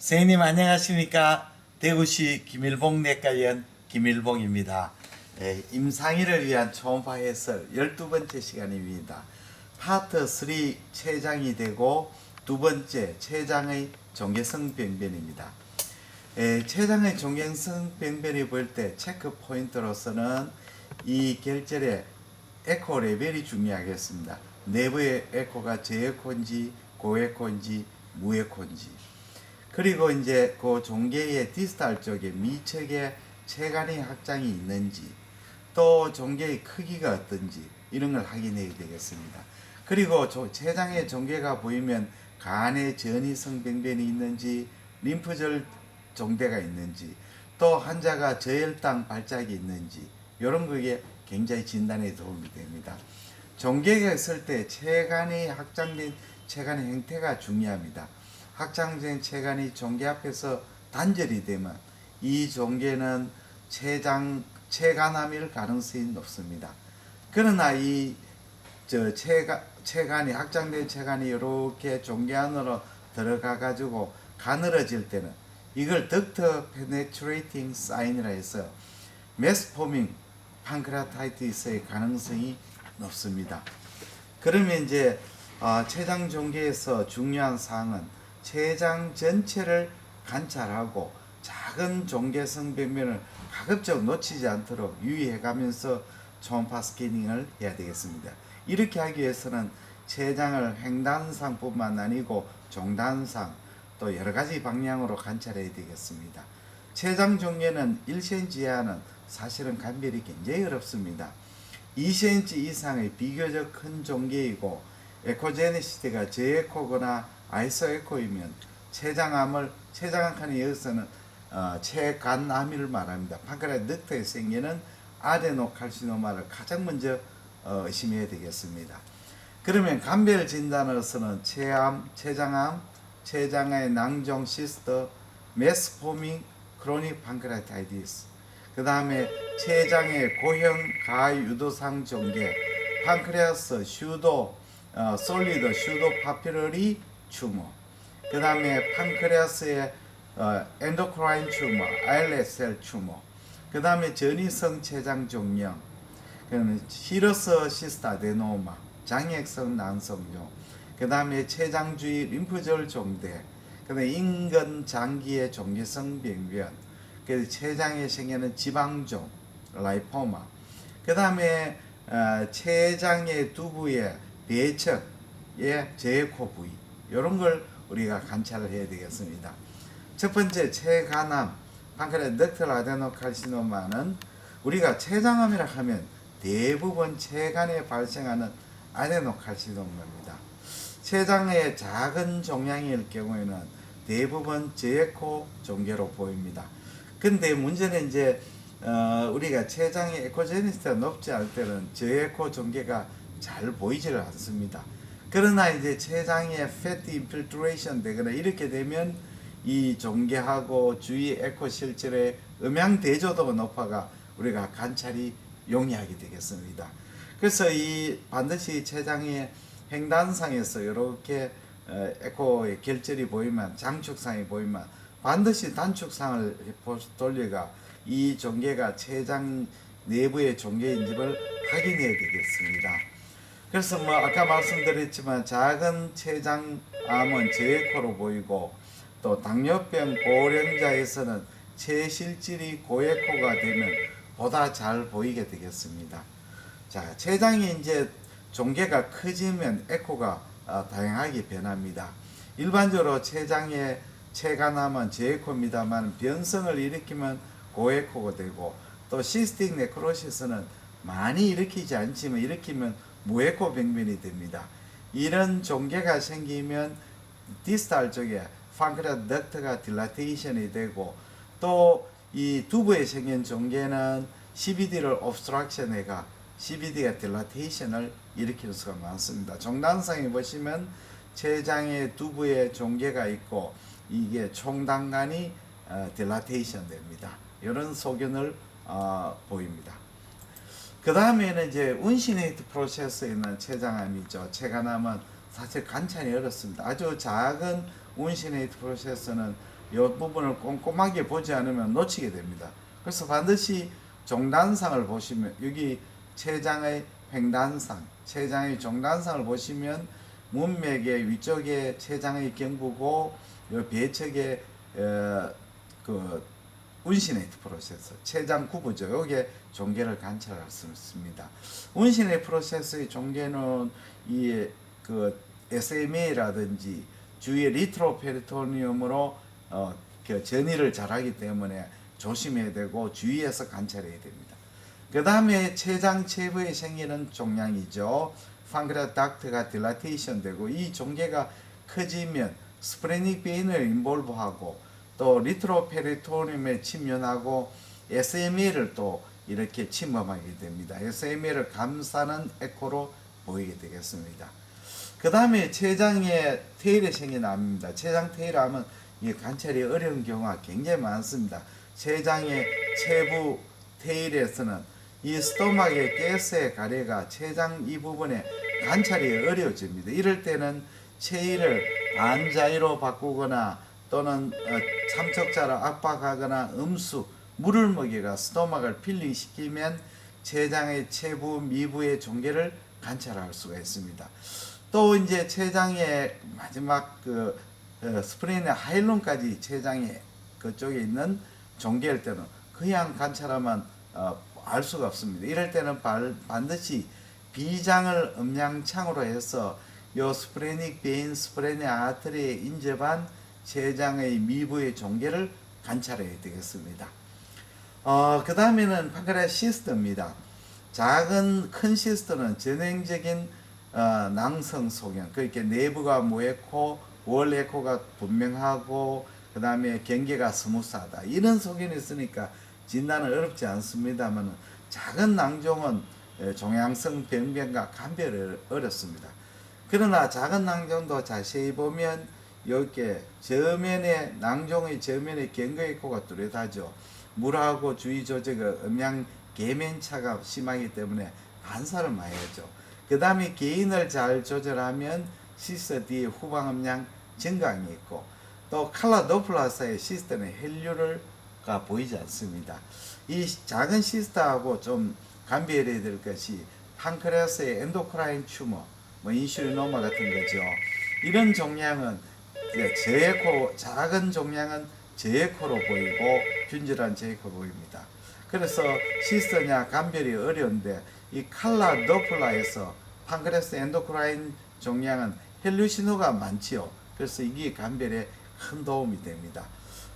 선생님 안녕하십니까? 대구시 김일봉 내과의원 김일봉입니다. 임상일을 위한 초음파 해설 12번째 시간입니다. 파트 3 췌장이 되고 두 번째 췌장의 종괴성 병변입니다. 췌장의 종괴성 병변이 보일 때 체크 포인트로서는 이 결절의 에코 레벨이 중요하겠습니다. 내부의 에코가 저에코인지 고에코인지 무에코인지, 그리고 이제 그 종괴의 디스탈 쪽에 미척의 체간의 확장이 있는지, 또 종괴의 크기가 어떤지 이런 걸 확인해야 되겠습니다. 그리고 췌장의 종괴가 보이면 간의 전이성 병변이 있는지, 림프절 종대가 있는지, 또 환자가 저혈당 발작이 있는지 이런 것에 굉장히 진단에 도움이 됩니다. 종괴가 있을 때 체간이 확장된 체간의 형태가 중요합니다. 확장된 체간이 종괴 앞에서 단절이 되면 이 종괴는 체간암일 가능성이 높습니다. 그러나 이 체간이 확장된 체간이 이렇게 종괴 안으로 들어가 가지고 가늘어질 때는 이걸 덕터 페네트레이팅 사인이라 해서 메스포밍 판크레아타이티스의 가능성이 높습니다. 그러면 이제 췌장 종괴에서 중요한 사항은 췌장 전체를 관찰하고 작은 종괴성 병변을 가급적 놓치지 않도록 유의해 가면서 초음파 스캐닝을 해야 되겠습니다. 이렇게 하기 위해서는 췌장을 횡단상뿐만 아니고 종단상 또 여러 가지 방향으로 관찰해야 되겠습니다. 췌장 종괴는 1cm 이하는 사실은 감별이 굉장히 어렵습니다. 2cm 이상의 비교적 큰 종괴이고 에코제네시티가 저에코거나 아이소에코이면 췌장암이 여기서는 체간암을 말합니다. 판크레아스 덕트에 생기는 아데노칼시노마를 가장 먼저 의심해야 되겠습니다. 그러면 감별 진단으로서는 췌장암, 췌장의 낭종 시스터, 메스포밍, 크로닉 판크레아타이티스, 그 다음에 췌장의 고형 가유도상 종괴, 판크레아스 슈도 솔리드 슈도 파피러리 튜머, 그 다음에 판크레아스의 엔도크라인 튜머, 아일렛셀 튜머, 그 다음에 전이성 췌장 종양, 히러스 시스트 아데노마, 장액성 난성종, 그 다음에 췌장 주위 림프절 종대, 그 다음에 인근 장기의 종괴성 병변, 그 췌장에 생기는 지방종, 라이포마, 그 다음에 췌장의 두부의 배척의 저에코 부위, 이런 걸 우리가 관찰을 해야 되겠습니다. 첫 번째 체간암, 판크레아스 덕트 아데노칼시노마는 우리가 췌장암이라 하면 대부분 체간에 발생하는 아데노칼시노마입니다. 췌장의 작은 종양일 경우에는 대부분 저에코 종괴로 보입니다. 근데 문제는 이제 우리가 췌장의 에코제니스가 높지 않을 때는 저에코 종괴가 잘 보이지를 않습니다. 그러나 이제 췌장에 패티 인필트레이션 되거나 이렇게 되면 이 종괴하고 주위 에코 실질의 음양 대조도가 높아가 우리가 관찰이 용이하게 되겠습니다. 그래서 이 반드시 췌장의 횡단상에서 이렇게 에코의 결절이 보이면, 장축상이 보이면 반드시 단축상을 돌려가 이 종괴가 췌장 내부의 종괴인지를 확인해야 되겠습니다. 그래서 아까 말씀드렸지만 작은 췌장암은 저에코로 보이고, 또 당뇨병 고령자에서는 체실질이 고에코가 되면 보다 잘 보이게 되겠습니다. 자, 췌장이 이제 종괴가 커지면 에코가 다양하게 변합니다. 일반적으로 췌장의 체간암은 저에코입니다만 변성을 일으키면 고에코가 되고, 또 시스틱 네크로시스는 많이 일으키지 않지만 일으키면 무에코 병변이 됩니다. 이런 종괴가 생기면 디스탈 쪽에 판크레아스 덕트가 딜라테이션이 되고, 또 이 두부에 생긴 종괴는 CBD를 옵스트럭션 해가 CBD가 딜라테이션을 일으킬 수가 많습니다. 종단상에 보시면 췌장의 두부에 종괴가 있고 이게 총단간이 딜라테이션 됩니다. 이런 소견을 보입니다. 그 다음에는 이제 운시네이트 프로세스에 있는 췌장암이죠. 체간암은 사실 관찰이 어렵습니다. 아주 작은 운시네이트 프로세스는 이 부분을 꼼꼼하게 보지 않으면 놓치게 됩니다. 그래서 반드시 종단상을 보시면 여기 췌장의 횡단상, 췌장의 종단상을 보시면 문맥의 위쪽에 췌장의 경부고 요 배측에 그 운시네이트 프로세스, 췌장 구부죠. 요게 종괴를 관찰할 수 있습니다. 운시네이트 프로세스의 종괴는 이 그 SMA라든지 주위에 리트로페리토니움으로 그 전이를 잘하기 때문에 조심해야 되고 주의해서 관찰해야 됩니다. 그 다음에 췌장 체부에 생기는 종양이죠. 판크레아스 닥트가 딜라테이션 되고 이 종괴가 커지면 스프레닉 베인을 인볼브하고 또 리트로페리토니움에 침면하고 SMA를 또 이렇게 침범하게 됩니다. SMA를 감싸는 에코로 보이게 되겠습니다. 그 다음에 췌장의 테일에 생긴 암입니다. 췌장 테일 암은 관찰이 어려운 경우가 굉장히 많습니다. 췌장의 체부 테일에서는 이 스토막의 가스의 가래가 췌장 이 부분에 관찰이 어려워집니다. 이럴 때는 체일을 반자위로 바꾸거나 또는 참척자를 압박하거나 음수, 물을 먹이가 스토막을 필링시키면 췌장의 체부 미부의 종괴를 관찰할 수가 있습니다. 또 이제 췌장의 마지막 그 스프레인의 하일론까지 췌장의 그쪽에 있는 종괴일 때는 그냥 관찰하면 알 수가 없습니다. 이럴 때는 반드시 비장을 음양창으로 해서 요 스프레닉 베인, 스프레닉 아트리에 인접한 췌장의 미부의 종괴를 관찰해야 되겠습니다. 그 다음에는 판크레아스 시스트입니다. 큰 시스트는 전형적인 낭성 소견, 그러니까 내부가 무에코, 월 에코가 분명하고 그 다음에 경계가 스무스하다. 이런 소견이 있으니까 진단은 어렵지 않습니다만 작은 낭종은 종양성 병변과 감별이 어렵습니다. 그러나 작은 낭종도 자세히 보면 이렇게 저면에 낭종의 저면에 경계에코가 뚜렷하죠. 물하고 주위 조직의 음양 계면차가 심하기 때문에 반사를 많이 하죠. 그 다음에 개인을 잘 조절하면 시스터 뒤에 후방 음량 증강이 있고 또 칼라 도플라스의 시스터는 헬류가 보이지 않습니다. 이 작은 시스터하고 좀 감별해야 될 것이 판크레아스의 엔도크라인 튜머, 인슐리노마 같은 거죠. 이런 종양은 저에코, 작은 종양은 저에코로 보이고 균질한 저에코로 보입니다. 그래서 시스터냐 감별이 어려운데 이 칼라 도플라에서 판크레아스 엔도크라인 종양은 헬루시노가 많지요. 그래서 이게 감별에 큰 도움이 됩니다.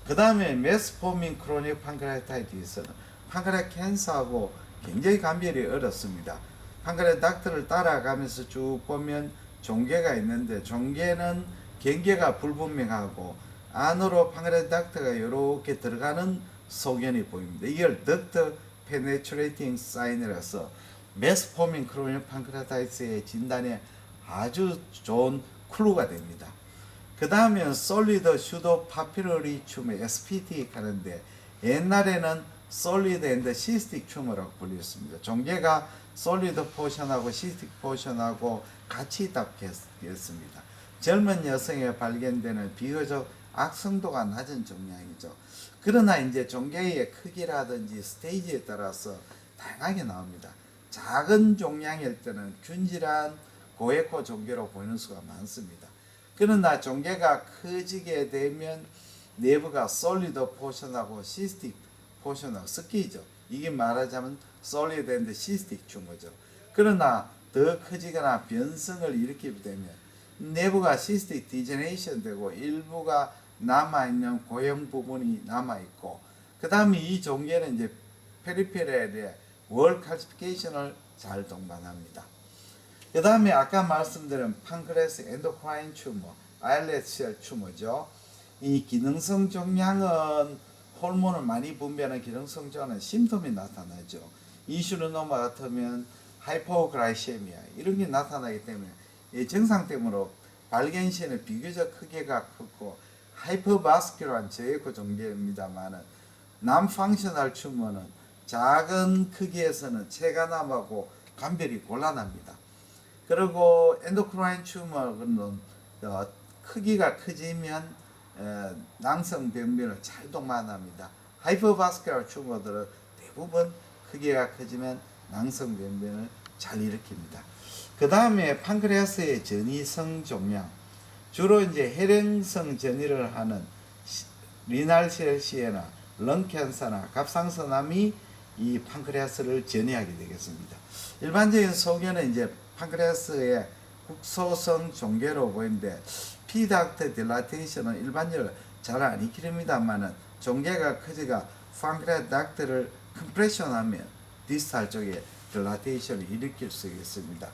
그 다음에 메스포민 크로닉 판크레아타이티스는 판크레아스 캔서하고 굉장히 감별이 어렵습니다. 판크레아스 닥터를 따라가면서 쭉 보면 종괴가 있는데 종괴는 경계가 불분명하고 안으로 판크레아스 닥터가 이렇게 들어가는 소견이 보입니다. 이걸 덕터 페네트레이팅 사인이라서 메스포민 크로닉 판크레아타이티스의 진단에 아주 좋은 클루가 됩니다. 그 다음에 솔리드 슈도 파피러리 튜머 SPT 하는데 옛날에는 솔리드 앤드 시스틱 튜머라고 불렸습니다. 종괴가 솔리드 포션하고 시스틱 포션하고 같이 있다했습니다. 젊은 여성에 발견되는 비교적 악성도가 낮은 종양이죠. 그러나 이제 종괴의 크기라든지 스테이지에 따라서 다양하게 나옵니다. 작은 종양일 때는 균질한 고에코 종괴로 보이는 수가 많습니다. 그러나 종괴가 커지게 되면 내부가 솔리드 포션하고 시스틱 포션하고 섞이죠. 이게 말하자면 솔리드 앤드 시스틱 튜머죠. 그러나 더 커지거나 변성을 일으키게 되면 내부가 시스틱 디제네이션 되고 일부가 남아있는 고형 부분이 남아있고 그 다음에 이 종괴는 이제 페리페리에 월 칼시피케이션을 잘 동반합니다. 그 다음에 아까 말씀드린 판크레아스 엔도크라인 튜머, 아일렛 셀 튜머죠. 이 기능성 종양은 호르몬을 많이 분비하는 기능성 종양은 심톰이 나타나죠. 인슐리노마 같으면 하이포글라이세미아 이런 게 나타나기 때문에 정상tem으로 발견 시에는 비교적 크기가 크고 하이퍼바스큘러한 저에코 종괴입니다만은 남펑셔널 튜머는 작은 크기에서는 체가남하고 감별이 곤란합니다. 그리고 엔도크라인 튜머는 크기가 커지면 낭성 병변을 잘 동반합니다. 하이퍼바스큘러 튜머들은 대부분 크기가 커지면 낭성 병변을 잘 일으킵니다. 그 다음에 판크레아스의 전이성 종양, 주로 이제 혈행성 전이를 하는 리날 셀시에나 런캔서나 갑상선암이 이 판크레아스를 전이하게 되겠습니다. 일반적인 소견은 이제 판크레아스의 국소성 종괴로 보이는데 피닥트 딜라테이션은 일반적으로 잘 안 일으킵니다만은 종괴가 커지가 판크레아스 닥트를 컴프레션하면 디스탈 쪽에 딜라테이션을 일으킬 수 있습니다.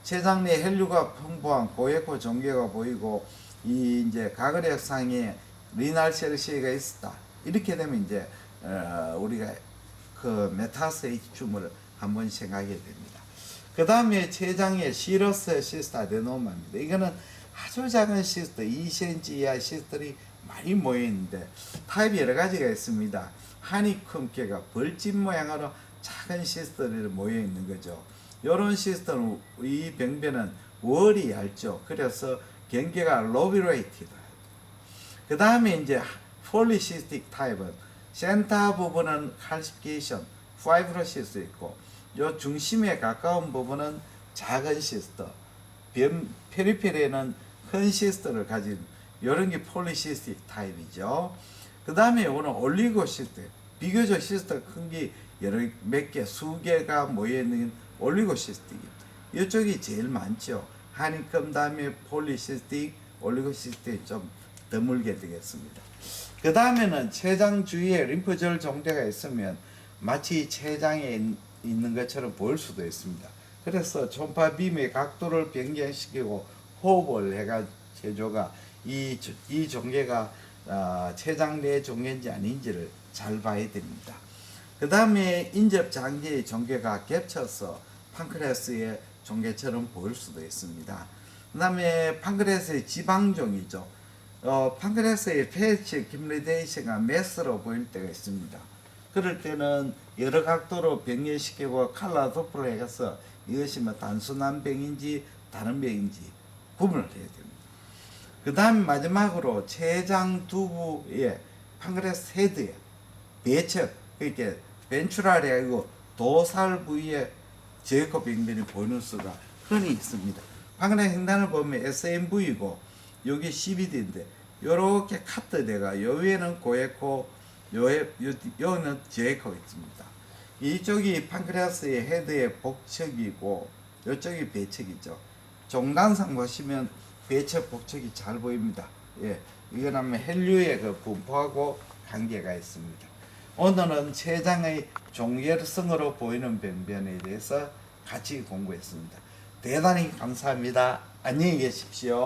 췌장 내 혈류가 풍부한 고에코 종괴가 보이고 이 이제 가그렉상에 리날 셀시가 있었다. 이렇게 되면 이제 우리가 그 메타스테이지 튜머를 한번 생각하게 됩니다. 그 다음에 췌장에 시러스 시스트 아데노마입니다. 이거는 아주 작은 시스트, 2cm 이하 시스트들이 많이 모여 있는데 타입이 여러 가지가 있습니다. 하니콤계가 벌집 모양으로 작은 시스트들이 모여 있는 거죠. 이런 시스트는 이 병변은 월이 얇죠. 그래서 경계가 로비레이티드. 그 다음에 이제 폴리시스틱 타입은 센터 부분은 칼시피케이션, 파이브로시스 있고 요 중심에 가까운 부분은 작은 시스트, 페리페리에는 큰 시스트를 가진 이런 게 폴리시스틱 타입이죠. 그 다음에 오늘 올리고시스트, 비교적 시스트 큰 게 여러 몇 개, 수개가 모여 있는 올리고시스틱. 이쪽이 제일 많죠. 하니컴 다음에 폴리시스틱, 올리고시스틱이 좀 드물게 되겠습니다. 그 다음에는 췌장 주위에 림프절 종대가 있으면 마치 췌장에 있는 것처럼 보일 수도 있습니다. 그래서 초음파빔의 각도를 변경시키고 호흡을 해가 제조가 이 종괴가 췌장 내 종괴인지 아닌지를 잘 봐야 됩니다. 그 다음에 인접장기의 종괴가 겹쳐서 판크레아스의 종괴처럼 보일 수도 있습니다. 그 다음에 판크레아스의 지방종이죠. 판크레아스의 패치 키뮬레이션가 메스로 보일 때가 있습니다. 그럴 때는 여러 각도로 변경시키고 칼라 도프를 해서 이것이 뭐 단순한 병인지 다른 병인지 구분을 해야 됩니다. 그 다음 마지막으로 췌장 두부의 판크레아스 헤드에 배척, 그러니까 벤츄랄이 아니고 도살 부위에 제이콥 병변이 보이는 수가 흔히 있습니다. 판크레아스 횡단을 보면 SMV이고 여기 CBD인데 요렇게 카트대가 요 위에는 고에코 요는 제이콥 있습니다. 이쪽이 판크레아스의 헤드의 복척이고 이쪽이 배척이죠. 종단상 보시면 배척 복척이 잘 보입니다. 예, 이건 아마 혈류의 그 분포하고 관계가 있습니다. 오늘은 췌장의 종결성으로 보이는 병변에 대해서 같이 공부했습니다. 대단히 감사합니다. 안녕히 계십시오.